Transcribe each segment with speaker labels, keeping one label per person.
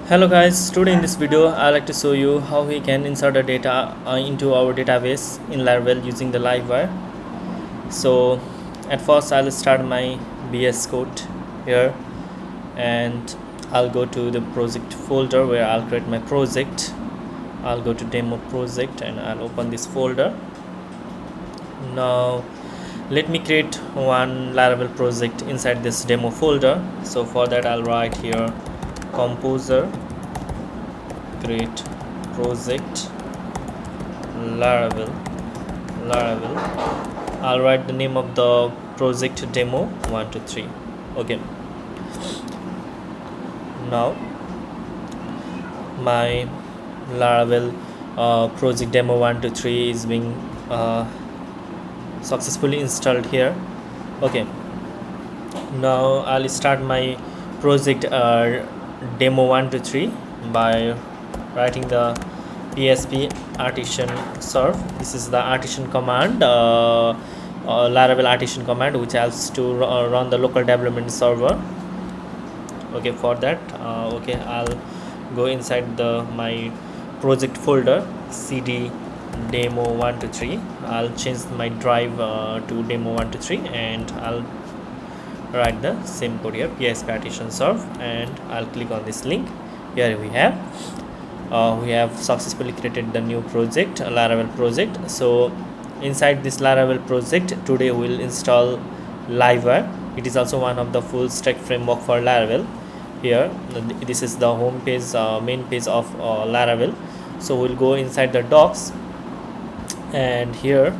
Speaker 1: Hello guys, today in this video I like to show you how we can insert a data into our database in Laravel using the Livewire. So at first I'll start my BS code here and I'll go to the project folder where I'll create my project. I'll go to demo project and I'll open this folder. Now let me create one Laravel project inside this demo folder. So for that I'll write here composer create project Laravel. I'll write the name of the project demo 123. Okay, now my Laravel project demo 123 is being successfully installed here. Okay, now I'll start my project demo 123 by writing the PSP artisan serve. This is the artisan command, Laravel artisan command, which helps to run the local development server. Okay, for that okay, I'll go inside the my project folder cd demo 123. I'll change my drive to demo 123 and I'll write the same code here, PSP artisan serve, and I'll click on this link. Here we have successfully created the new project, Laravel project. So inside this Laravel project today we'll install Livewire. It is also one of the full stack framework for Laravel. Here this is the home page, main page of Laravel. So we'll go inside the docs and here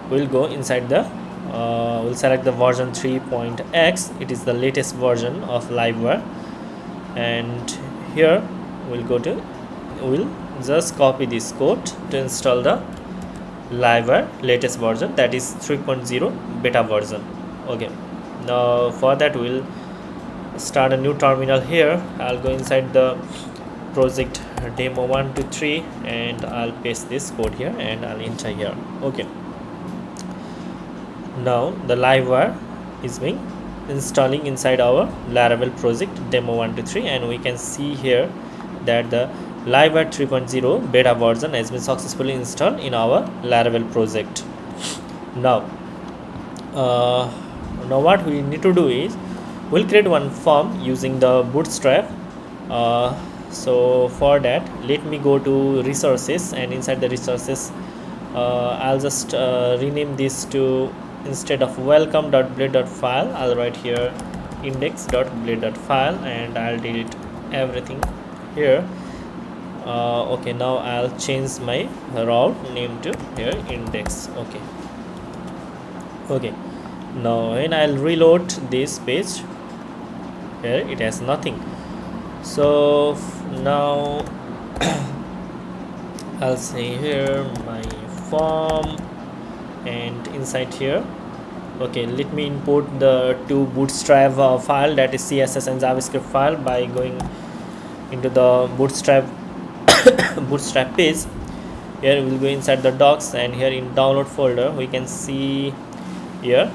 Speaker 1: we'll go inside the we'll select the version 3.x. it is the latest version of Livewire, and here we'll just copy this code to install the Livewire latest version, that is 3.0 beta version. Okay, now for that we'll start a new terminal. Here I'll go inside the project demo 123 and I'll paste this code here and I'll enter here. Okay, now the Livewire is being installing inside our Laravel project demo 123, and we can see here that the Livewire 3.0 beta version has been successfully installed in our Laravel project. Now what we need to do is we'll create one form using the bootstrap. So for that let me go to resources, and inside the resources I'll just rename this to, instead of welcome.blade.file, I'll write here index.blade.file and I'll delete everything here. Okay, now I'll change my route name to here index. Okay, now when I'll reload this page, here it has nothing. So now I'll say here my form, and inside here, okay, let me import the two bootstrap file, that is CSS and JavaScript file, by going into the bootstrap page. Here we'll go inside the docs, and here in download folder we can see here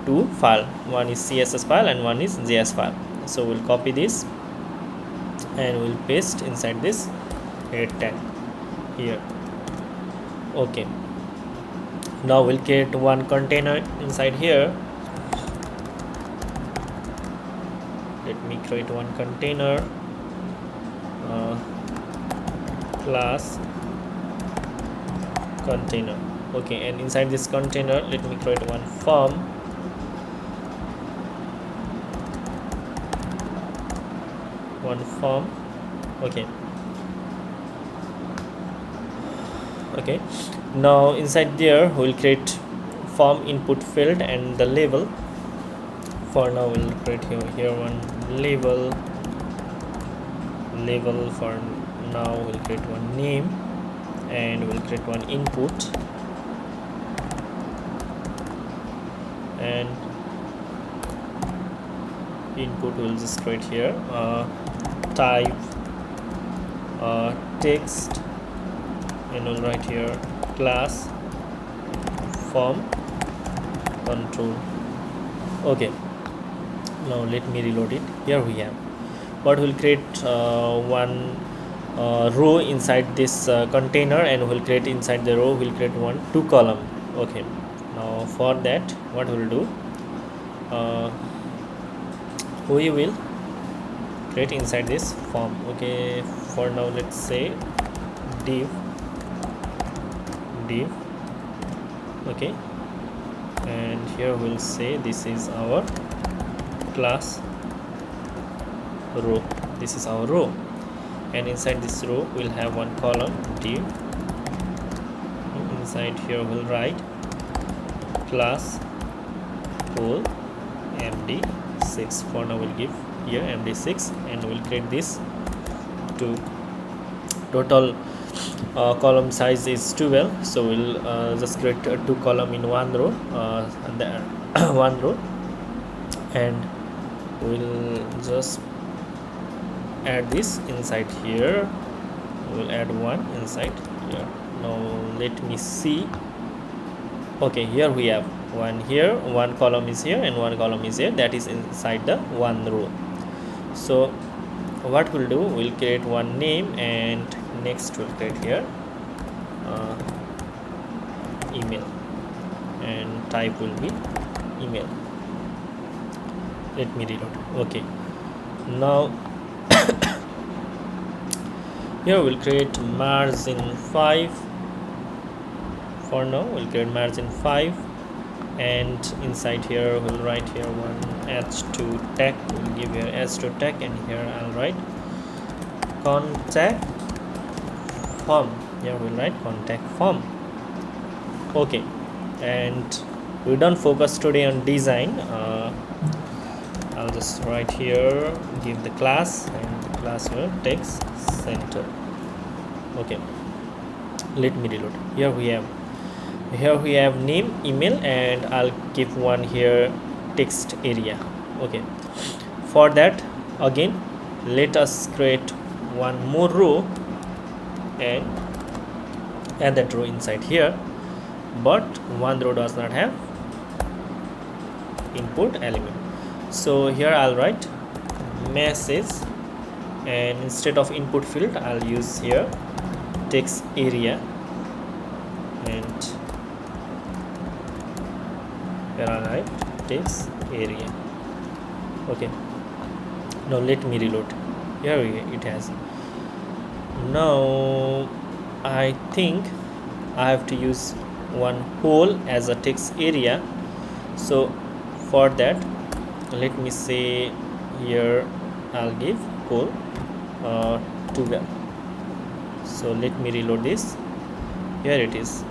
Speaker 1: two file, one is CSS file and one is JS file. So we'll copy this and we'll paste inside this head tag here. Okay, now we'll create one container inside here. Let me create one container, class container. Okay, and inside this container let me create one form. Okay, now inside there we'll create form input field and the label. For now we'll create here one label. For now we'll create one name, and we'll create one input, and input will just create here type text, and we'll write here class form control. Okay, now let me reload it. Here we have what will create one row inside this container, and will create inside the row will create two column. Okay, now for that what we'll do, we will create inside this form. Okay, for now let's say div. Okay, and here we'll say this is our class row. This is our row, and inside this row we'll have one column div. Inside here we'll write class whole md6. For now we'll give here md6, and we'll create this to total column size is 12, so we'll just create two column in one row, and there one row, and we'll just add this inside here. We'll add one inside here. Now let me see. Okay, here we have one here, one column is here and one column is here, that is inside the one row. So what we'll do, we'll create one name, and next we'll create here email, and type will be email. Let me reload. Okay, now here we'll create margin 5. For now we'll create margin 5, and inside here we'll write here one h2 tag. We'll give here h2 tag, and here I'll write contact form. Here we'll write contact form. Okay, and we don't focus today on design. I'll just write here, give the class, and the class will text center. Okay, let me reload. Here we have name, email, and I'll give one here text area. Okay, for that again let us create one more row and add that row inside here, but one row does not have input element. So here I'll write message, and instead of input field I'll use here text area, and here I'll write text area. Okay, now let me reload. Here it has. Now I think I have to use one whole as a text area. So for that let me say here I'll give whole 12. So let me reload this. Here it is.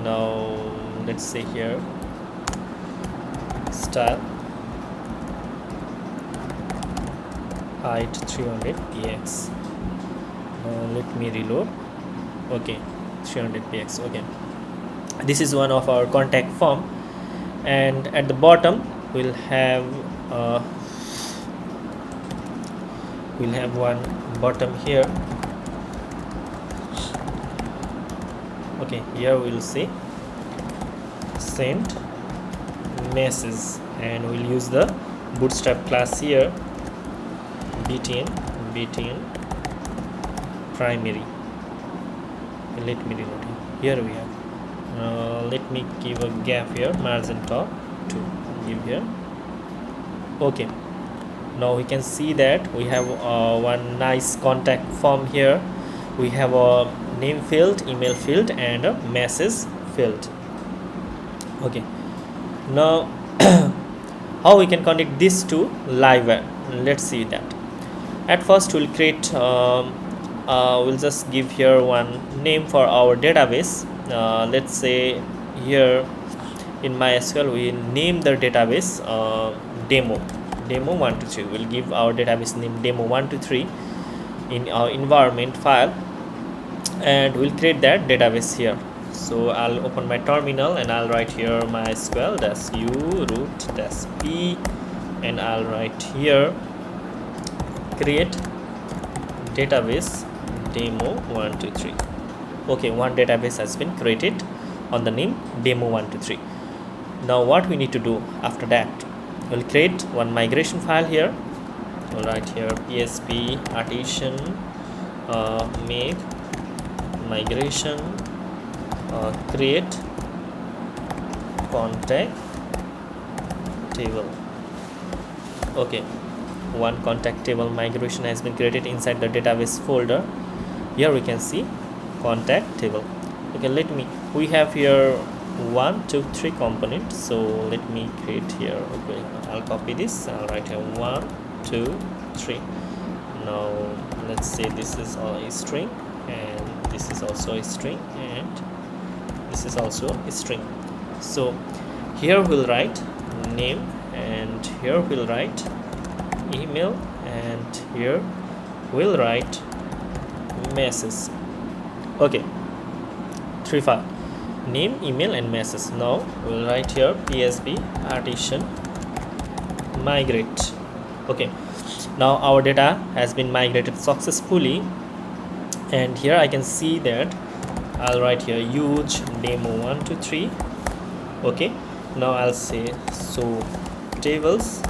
Speaker 1: Now let's say here style height 300 px. Let me reload. Okay, 300 px. Okay, this is one of our contact form, and at the bottom we'll have one bottom here. Okay, here we'll say send message, and we'll use the bootstrap class here, btn primary. Let me reload. Here we have let me give a gap here, margin top 2, give here. Okay, now we can see that we have one nice contact form here. We have a name field, email field, and a message field. Okay, now how we can connect this to Livewire? Let's see that. At first we'll create we'll just give here one name for our database. Let's say here in MySQL we name the database demo 123. We'll give our database name demo 123 in our environment file, and we'll create that database here. So I'll open my terminal and I'll write here MySQL -u root -p, and I'll write here create database demo 123. Okay, one database has been created on the name demo 123. Now what we need to do after that, we'll create one migration file here, I'll write here PSP artisan make migration create contact table. Okay, one contact table migration has been created inside the database folder. Here we can see contact table. Okay, we have here 1 2 3 components, so let me create here. Okay, I'll copy this, I'll write here 1 2 3. Now let's say this is a string, and this is also a string, and this is also a string. So here we'll write name, and here we'll write email, and here we'll write message. Okay, 3 file name, email, and message. Now we'll write here PSP artisan migrate. Okay, now our data has been migrated successfully, and here I can see that I'll write here use demo 1 2 3. Okay, now I'll say so tables.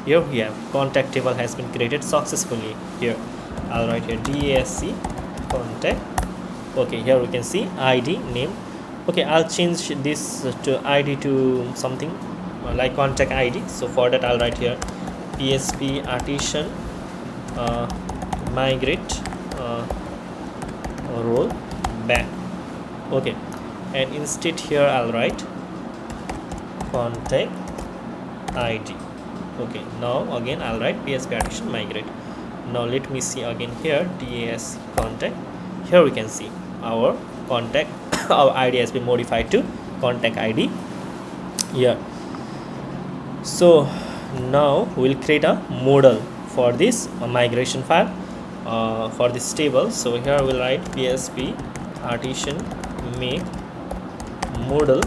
Speaker 1: Here we have contact table has been created successfully. Here I'll write here DASC contact. Okay, here we can see ID name. Okay, I'll change this to ID to something like contact ID. So for that I'll write here PSP artisan migrate roll back. Okay, and instead here I'll write contact ID. Okay, now again I'll write PSP artisan migrate. Now let me see again here DAS contact. Here we can see our contact our ID has been modified to contact ID here. So now we'll create a model for this migration file for this table. So here we'll write PSP artisan make model.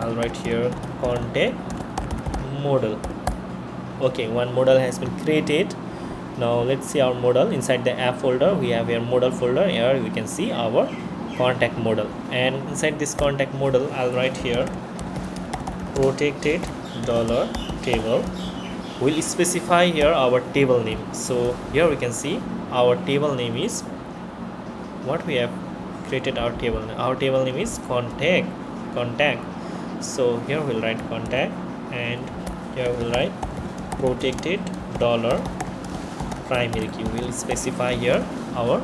Speaker 1: I'll write here contact model. Okay, one model has been created. Now let's see our model. Inside the app folder we have here model folder. Here we can see our contact model, and inside this contact model I'll write here protected $table. We'll specify here our table name. So here we can see our table name is what we have created. Our table name is contact. So here we'll write contact, and here we'll write protected $primary key. We'll specify here our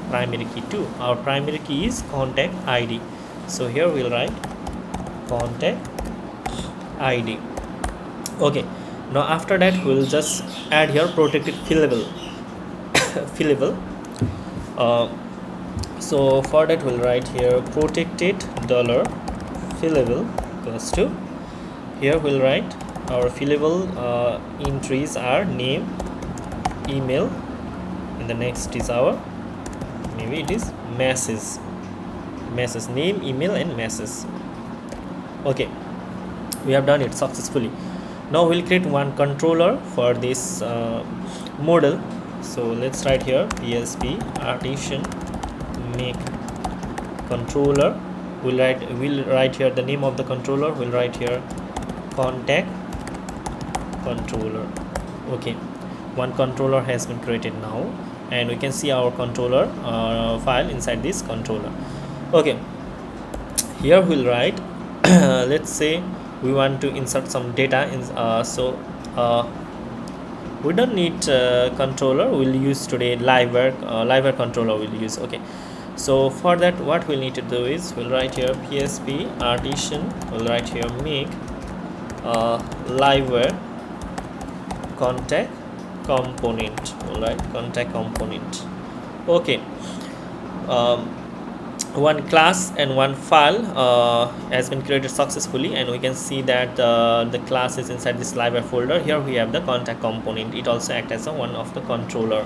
Speaker 1: primary key too. Our primary key is contact ID. So here we'll write contact ID. Okay, now after that we'll just add here protected fillable. So for that we'll write here protected $fillable equals to, here we'll write our fillable entries are name, email, and the next is our, maybe it is message, name, email, and message. Okay, we have done it successfully. Now we'll create one controller for this model. So let's write here PSP artisan make controller. We'll write here the name of the controller. We'll write here contact controller. Okay, one controller has been created now, and we can see our controller file inside this controller. Okay, here we'll write let's say we want to insert some data in, we don't need controller. We'll use today Livewire controller we'll use. Okay, so for that what we'll need to do is we'll write here PSP artisan, we'll write here make Livewire contact component. All right, contact component. Okay, one class and one file has been created successfully, and we can see that the class is inside this Livewire folder. Here we have the contact component. It also acts as one of the controller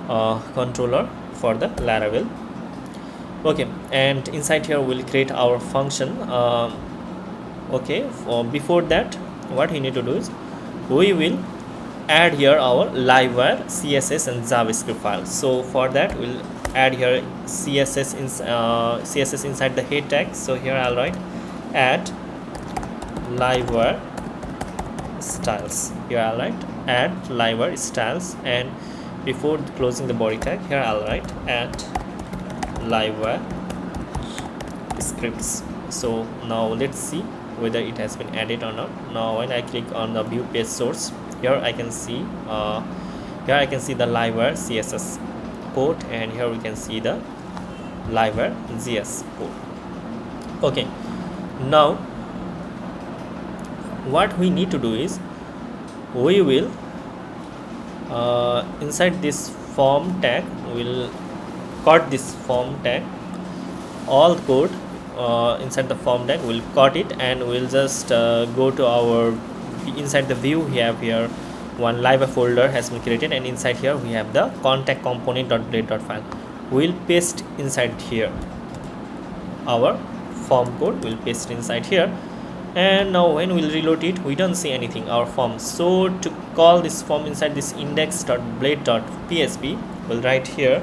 Speaker 1: for the Laravel. Okay, and inside here we'll create our function. Okay, before that what we need to do is we will add here our Livewire CSS and JavaScript file. So for that we'll add here CSS inside the head tag. So here I'll write add Livewire styles. Here I'll write add Livewire styles, and before closing the body tag, here I'll write add Livewire scripts. So now let's see whether it has been added or not. Now when I click on the view page source, here I can see the Livewire CSS code, and here we can see the Livewire JS code. Okay, now what we need to do is we will inside this form tag, we'll cut this form tag, all code inside the form tag, we'll cut it, and we'll just go to our inside the view. We have here one Livewire folder has been created, and inside here we have the contact component.blade.file. We'll paste inside here our form code, we'll paste inside here, and now when we'll reload it, we don't see anything, our form. So to call this form inside this index.blade.php, we'll write here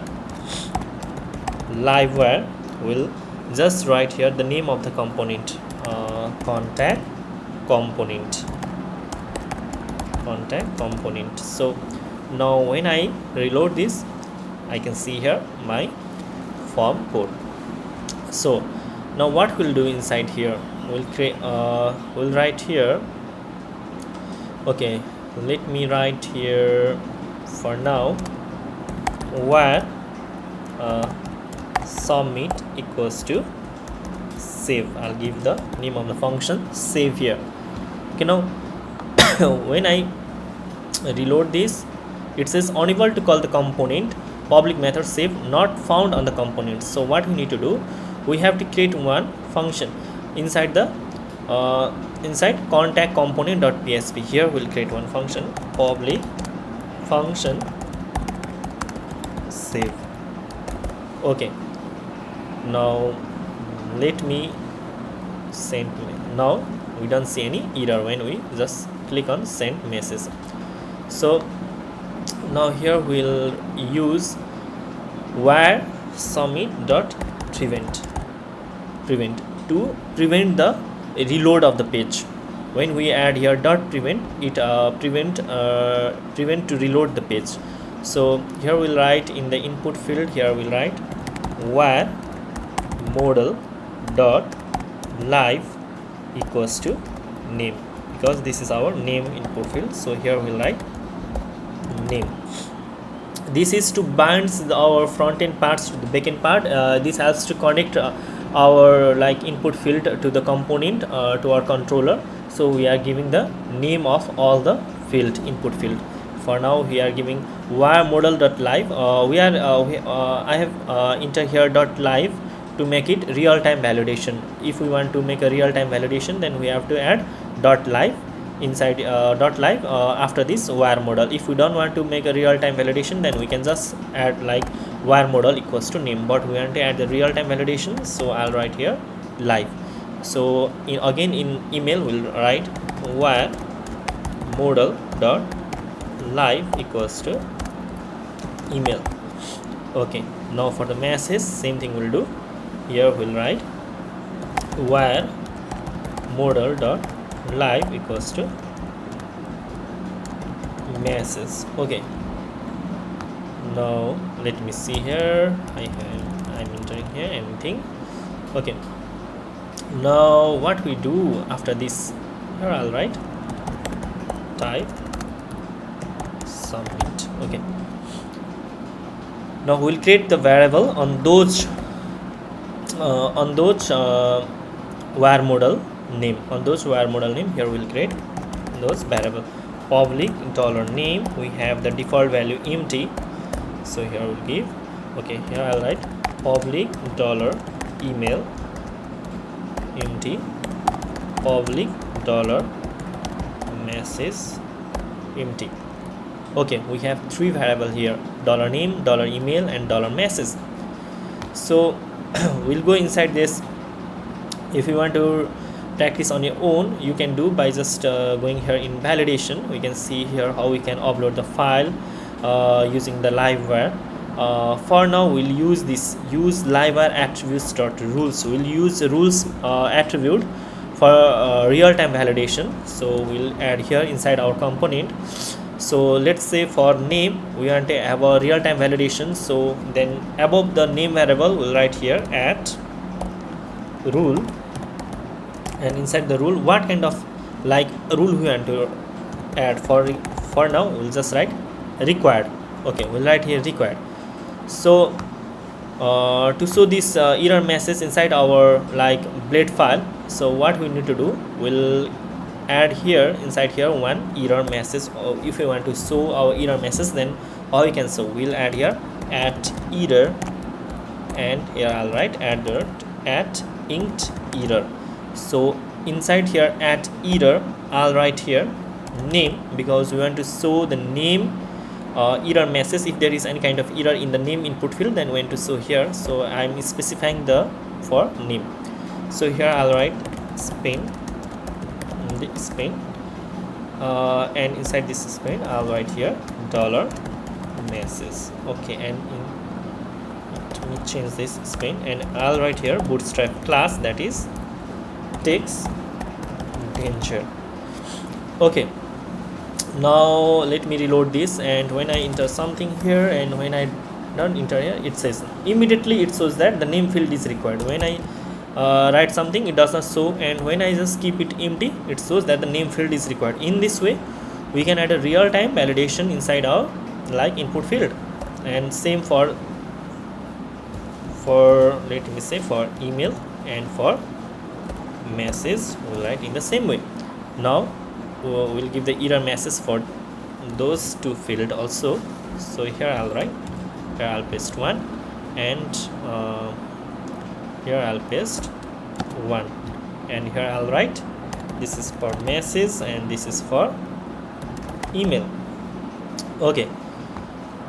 Speaker 1: Livewire, we'll just write here the name of the component, contact component. So now when I reload this, I can see here my form code. So now what we'll do inside here, we'll create we'll write here, okay, let me write here for now where submit equals to save. I'll give the name of the function save here. Okay, now when I reload this, it says unable to call the component public method save not found on the component. So what we need to do, we have to create one function inside the inside contact component.php. Here we'll create one function, public function save. Okay, now let me send. Now we don't see any error when we just click on send message. So now here we'll use where submit.prevent to prevent the reload of the page. When we add here .prevent, it prevent to reload the page. So here we'll write in the input field, here we'll write where model dot live equals to name, because this is our name input field. So here we'll write name. This is to bind our front end parts to the back end part. This helps to connect our like input field to the component to our controller. So we are giving the name of all the field, input field. For now we are giving where model.live. I have enter here .live to make it real-time validation. If we want to make a real-time validation, then we have to add .live inside .live after this where model. If we don't want to make a real-time validation, then we can just add like where model equals to name, but we want to add the real-time validation, so I'll write here live. So again in email we'll write where model dot live equals to email. Okay, now for the message, same thing we'll do. Here we'll write where model dot live equals to message. Okay, now let me see here. I'm entering here anything. Okay, now what we do after this, here I'll write type submit. Okay, now we'll create the variable on those where model name. On those where model name, here we'll create those variable public $name. We have the default value empty, so here we'll give, okay, here I'll write public $email empty, public $message empty. Okay, we have three variable here, $name, $email and $message. So we'll go inside this. If you want to practice on your own, you can do by just going here in validation. We can see here how we can upload the file using the Livewire. For now we'll use Livewire attributes.rules. We'll use the rules attribute for real-time validation. So we'll add here inside our component So let's say for name we want to have a real-time validation, so then above the name variable we'll write here at rule, and inside the rule what kind of like rule we want to add. For now we'll just write required. Okay, we'll write here required. So to show this error message inside our like blade file, so what we need to do, we'll add here inside here one error message. Or if we want to show our error message, then how we can show, we'll add here at error, and here I'll write at int error. So inside here at error I'll write here name, because we want to show the name error message. If there is any kind of error in the name input field, then we want to show here. So I'm specifying the for name. So here I'll write Spain, and inside this Spain I'll write here dollar message. Okay, and let me change this Spain, and I'll write here bootstrap class, that is text danger. Okay, now let me reload this, and when I enter something here and when I don't enter here, it says immediately it shows that the name field is required. When I write something, it does not show, and when I just keep it empty, it shows that the name field is required. In this way we can add a real-time validation inside our like input field. And same for let me say for email and for message, we'll write in the same way. Now we'll give the error message for those two field also. So here I'll write, here I'll paste 1, and here I'll paste 1, and here I'll write this is for message and this is for email. Okay,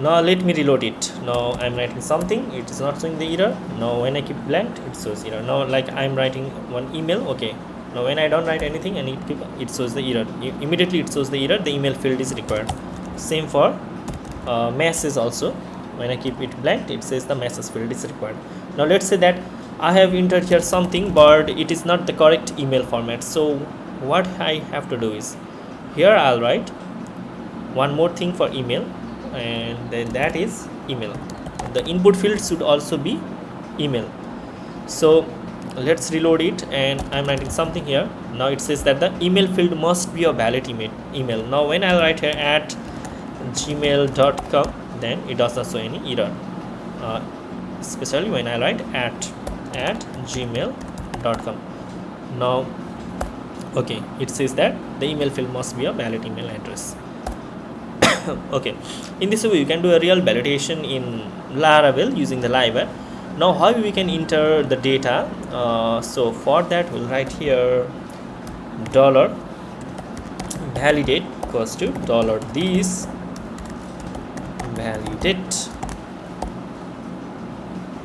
Speaker 1: now let me reload it. Now I'm writing something, it is not showing the error. Now when I keep blank, it shows error. Now like I'm writing one email. Okay, now when I don't write anything and it shows the error, immediately it shows the error, the email field is required. Same for message also, when I keep it blank, it says the message field is required. Now let's say that I have entered here something, but it is not the correct email format. So what I have to do is, here I'll write one more thing for email, and then that is email. The input field should also be email. So let's reload it, and I'm writing something here. Now it says that the email field must be a valid email. Now when I'll write here at gmail.com, then it does not show any error, especially when I write at gmail.com. Now okay, it says that the email field must be a valid email address. Okay, in this way you can do a real validation in Laravel using the Livewire. Now how we can enter the data, so for that we'll write here dollar validate equals to dollar this validate.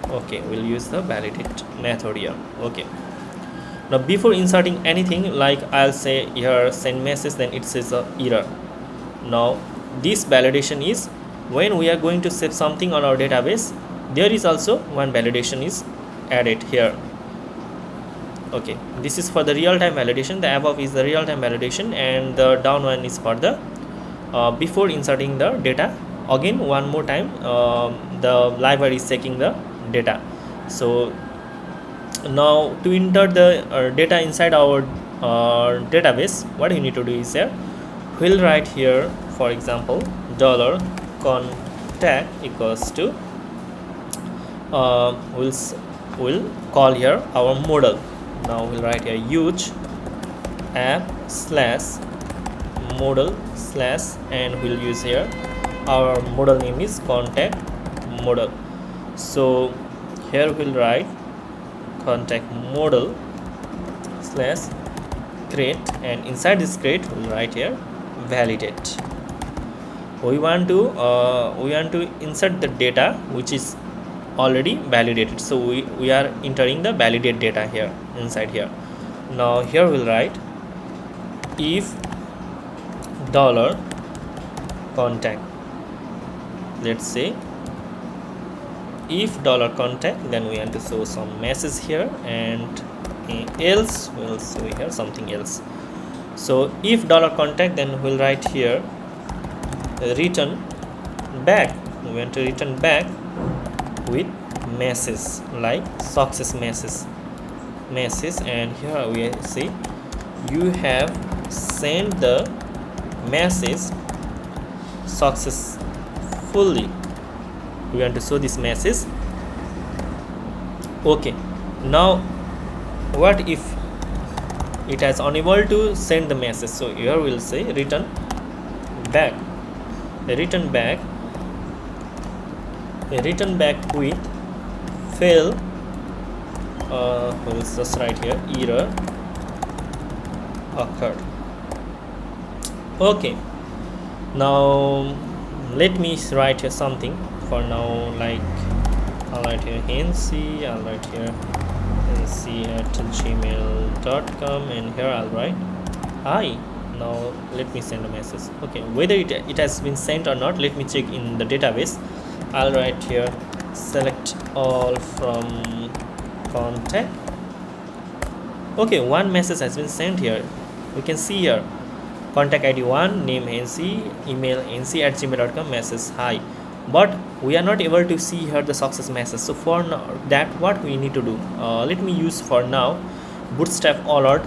Speaker 1: Okay, we'll use the validate method here. Okay, now before inserting anything, like I'll say here send message, then it says error. Now this validation is when we are going to save something on our database, there is also one validation is added here. Okay, this is for the real-time validation. The above is the real-time validation, and the down one is for the before inserting the data. Again one more time, the Livewire is checking the data. So now to enter the data inside our database, what you need to do is here we'll write here, for example, dollar contact equals to we'll call here our model. Now we'll write here use app slash model slash, and we'll use here our model name is contact model. So here we'll write contact model slash create, and inside this create we'll write here validate. We want to insert the data which is already validated, so we are entering the validate data here inside here. Now here we'll write if dollar contact, let's say if dollar contact, then we want to show some message here, and else we'll show here something else. So if dollar contact, then we'll write here return back. We want to return back with message like success message, and here we see you have sent the message successfully. We want to show this message. Okay, now what if it has unable to send the message? So here we'll say return back with fail. We'll just write here error occurred. Okay, now let me write here something for now, like I'll write here nc, I'll write here nc@gmail.com, and here I'll write hi. Now let me send a message. Okay, whether it has been sent or not, let me check in the database. I'll write here select all from contact. Okay, one message has been sent here. We can see here contact ID 1, name nc, email nc@gmail.com, message hi. But we are not able to see here the success message. So for that, what we need to do, let me use for now bootstrap alert.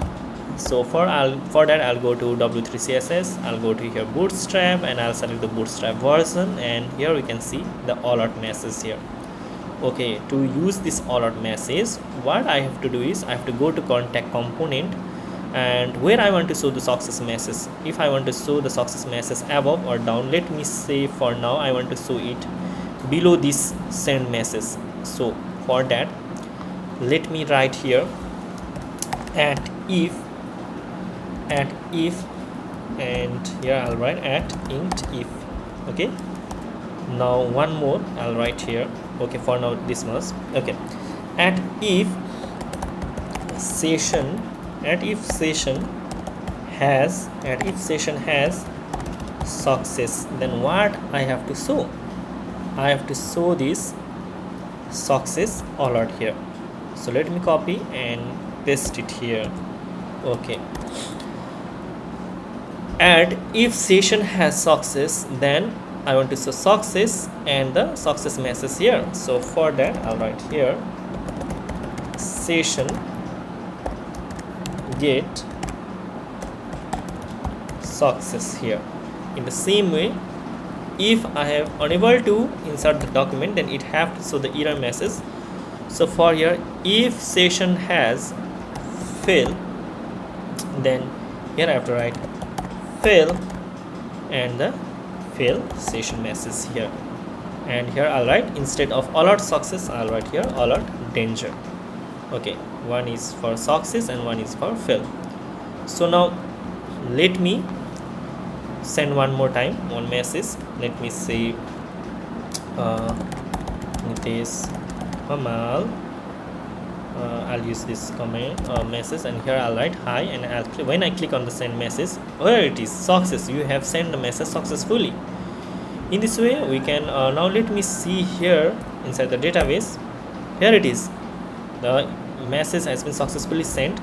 Speaker 1: So for that I'll go to w3 css, I'll go to here bootstrap, and I'll select the bootstrap version, and here we can see the alert message here. Okay, to use this alert message, what I have to do is I have to go to contact component, and where I want to show the success message. If I want to show the success message above or down, let me say for now I want to show it below this send message. So for that, let me write here at if, and here I'll write at int if. Okay, now one more I'll write here. Okay, for now this much. Okay, at if session has success, then what I have to show? I have to show this success alert here. So let me copy and paste it here. Okay, and if session has success, then I want to show success and the success message here. So for that I'll write here session get success here. In the same way, if I have unable to insert the document, then it have to show the error message. So for here, if session has fail, then here I have to write fail and the fail session message here. And here I'll write, instead of alert success, I'll write here alert danger. Okay, one is for success and one is for fail. So now let me send one more time one message. Let me say Nitesh Amal. I'll use this comment message, and here I'll write hi, and when I click on the send message, where it is success, you have sent the message successfully. In this way we can now let me see here inside the database. Here it is, the message has been successfully sent.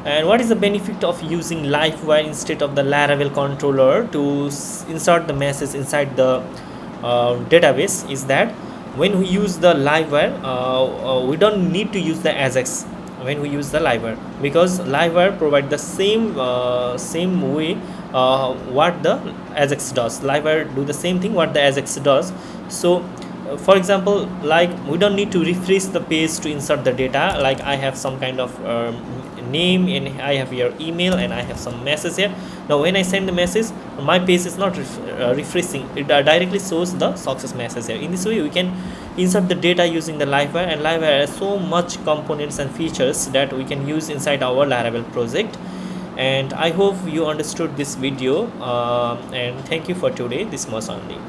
Speaker 1: And what is the benefit of using Livewire instead of the Laravel controller to insert the message inside the database is that when we use the Livewire, we don't need to use the Ajax when we use the Livewire, because Livewire provide the same way what the Ajax does. Livewire do the same thing what the Ajax does. So for example, like we don't need to refresh the page to insert the data. Like I have some kind of name, and I have your email, and I have some message here. Now when I send the message, my page is not refreshing, it directly shows the success message here. In this way we can insert the data using the Livewire, and Livewire has so much components and features that we can use inside our Laravel project. And I hope you understood this video, and thank you for today. This much only.